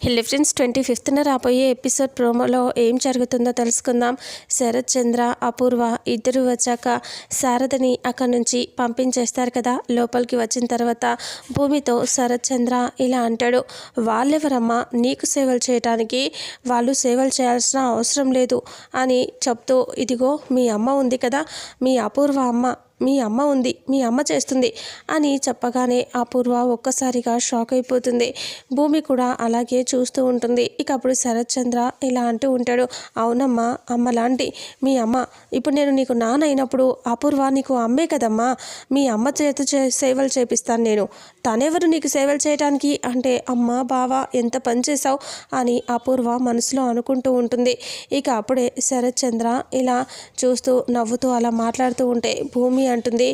Hello friends 25న రాబోయే episode ప్రోమోలో ఏం జరుగుతుందో తెలుసుకుందాం. శరత్ చంద్ర అపూర్వ ఇద్దరు వచ్చాక శారదని అక్కడి నుంచి పంపించేస్తారు కదా. లోపలికి వచ్చిన తర్వాత భూమితో శరత్ చంద్ర ఇలా అంటాడు, వాళ్ళెవరమ్మా నీకు సేవలు చేయటానికి, వాళ్ళు సేవలు చేయాల్సిన అవసరం లేదు అని చెప్తూ, ఇదిగో మీ అమ్మ ఉంది కదా, మీ అపూర్వ అమ్మ, మీ అమ్మ ఉంది, మీ అమ్మ చేస్తుంది అని చెప్పగానే అపూర్వ ఒక్కసారిగా షాక్ అయిపోతుంది. భూమి కూడా అలాగే చూస్తూ ఉంటుంది. ఇక అప్పుడు శరత్ చంద్ర ఇలా అంటూ ఉంటాడు, అవునమ్మా అమ్మలాంటి మీ అమ్మ, ఇప్పుడు నేను నీకు నాన్న అయినప్పుడు అపూర్వ నీకు అమ్మే కదమ్మా, మీ అమ్మ చేత సేవలు చేపిస్తాను నేను, తనెవరు నీకు సేవలు చేయడానికి అంటే అమ్మ బావ ఎంత పని చేసావు అని అపూర్వ మనసులో అనుకుంటూ ఉంటుంది. ఇక అప్పుడే శరత్ చంద్ర ఇలా చూస్తూ నవ్వుతూ అలా మాట్లాడుతూ ఉంటే భూమి అంటుంది,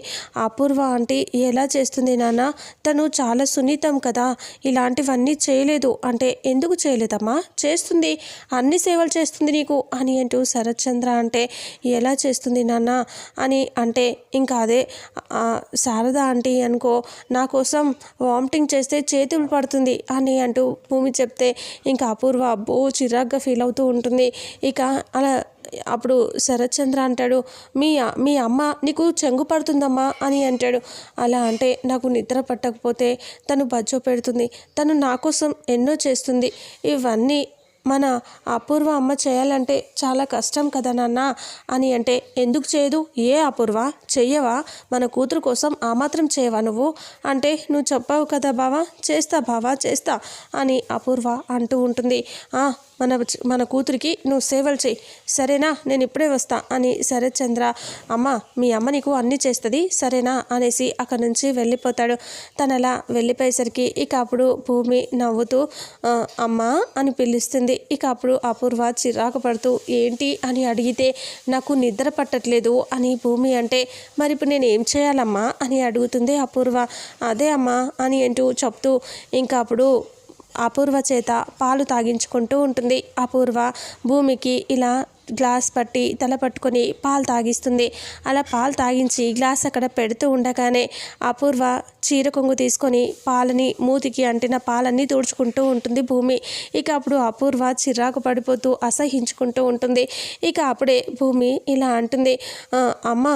అపూర్వ ఆంటీ ఎలా చేస్తుంది నాన్న, తను చాలా సున్నితం కదా, ఇలాంటివన్నీ చేయలేదు అంటే ఎందుకు చేయలేదమ్మా, చేస్తుంది, అన్ని సేవలు చేస్తుంది నీకు అని అంటూ శరత్ చంద్ర అంటే ఎలా చేస్తుంది నాన్న అని అంటే, ఇంకా అదే శారద ఆంటీ అనుకో నా కోసం వామిటింగ్ చేస్తే చేతులు పడుతుంది అని అంటూ భూమి చెప్తే ఇంకా అపూర్వ అబ్బో చిరాగ్గా ఫీల్ అవుతూ ఉంటుంది. ఇక అలా అప్పుడు శరత్ చంద్ర అంటాడు, మీ అమ్మ నీకు చెంగు పడుతుందమ్మా అని అంటాడు. అలా అంటే నాకు నిద్ర పట్టకపోతే తను బజ్జో పెడుతుంది, తను నా కోసం ఎన్నో చేస్తుంది, ఇవన్నీ మన అపూర్వ అమ్మ చేయాలంటే చాలా కష్టం కదా నాన్న అని అంటే, ఎందుకు చేయదు, ఏ అపూర్వ చెయ్యవా, మన కూతురు కోసం ఆ మాత్రం చేయవా నువ్వు అంటే, నువ్వు చెప్పావు కదా బావా, చేస్తా బావా చేస్తా అని అపూర్వ అంటూ ఉంటుంది. మన కూతురికి నువ్వు సేవలు చేయి సరేనా, నేను ఇప్పుడే వస్తా అని శరత్ చంద్ర, అమ్మ మీ అమ్మ నీకు అన్నీ చేస్తుంది సరేనా అనేసి అక్కడి నుంచి వెళ్ళిపోతాడు. తను అలా వెళ్ళిపోయేసరికి ఇక అప్పుడు భూమి నవ్వుతూ అమ్మ అని పిలుస్తుంది. ఇక అప్పుడు అపూర్వ చిరాకు పడుతూ ఏంటి అని అడిగితే, నాకు నిద్ర పట్టట్లేదు అని భూమి అంటే, మరి ఇప్పుడు నేను ఏం చేయాలమ్మా అని అడుగుతుంది అపూర్వ. అదే అమ్మా అని అంటూ చెప్తూ ఇంకా అప్పుడు అపూర్వ చేత పాలు తాగించుకుంటూ ఉంటుంది. అపూర్వ భూమికి ఇలా గ్లాస్ పట్టి తల పట్టుకొని పాలు తాగిస్తుంది. అలా పాలు తాగించి గ్లాస్ అక్కడ పెడుతూ ఉండగానే అపూర్వ చీర కొంగు తీసుకొని పాలని మూతికి అంటిన పాలన్నీ తుడుచుకుంటూ ఉంటుంది భూమి. ఇక అప్పుడు అపూర్వ చిరాకు పడిపోతూ అసహించుకుంటూ ఉంటుంది. ఇక అప్పుడే భూమి ఇలా అంటుంది, అమ్మ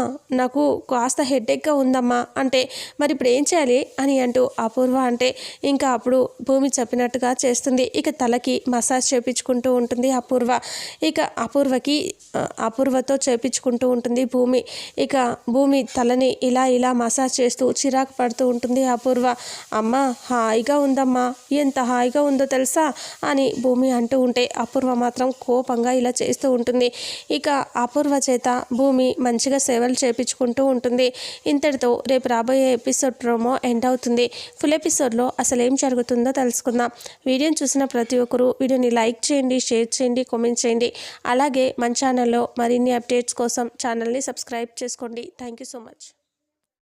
నాకు కాస్త హెడేక్గా ఉందమ్మా అంటే, మరి ఇప్పుడు ఏం చేయాలి అని అంటూ అపూర్వ అంటే ఇంకా అప్పుడు భూమి చెప్పినట్టుగా చేస్తుంది. ఇక తలకి మసాజ్ చేయించుకుంటూ ఉంటుంది అపూర్వ. ఇక అపూర్వతో చేపించుకుంటూ ఉంటుంది భూమి. ఇక భూమి తలని ఇలా మసాజ్ చేస్తూ చిరాకు పడుతూ ఉంటుంది అపూర్వ. అమ్మ హాయిగా ఉందమ్మా, ఎంత హాయిగా ఉందో తెలుసా అని భూమి అంటూ ఉంటే అపూర్వ మాత్రం కోపంగా ఇలా చేస్తూ ఉంటుంది. ఇక అపూర్వ చేత భూమి మంచిగా సేవలు చేపించుకుంటూ ఉంటుంది. ఇంతటితో రేపు రాబోయే ఎపిసోడ్ ప్రోమో ఎండ్ అవుతుంది. ఫుల్ ఎపిసోడ్లో అసలు ఏం జరుగుతుందో తెలుసుకుందాం. వీడియోని చూసిన ప్రతి ఒక్కరూ వీడియోని లైక్ చేయండి, షేర్ చేయండి, కామెంట్ చేయండి. అలాగే మన ఛానల్లో మరిన్ని అప్డేట్స్ కోసం ఛానల్ని సబ్స్క్రైబ్ చేసుకోండి. Thank you so much.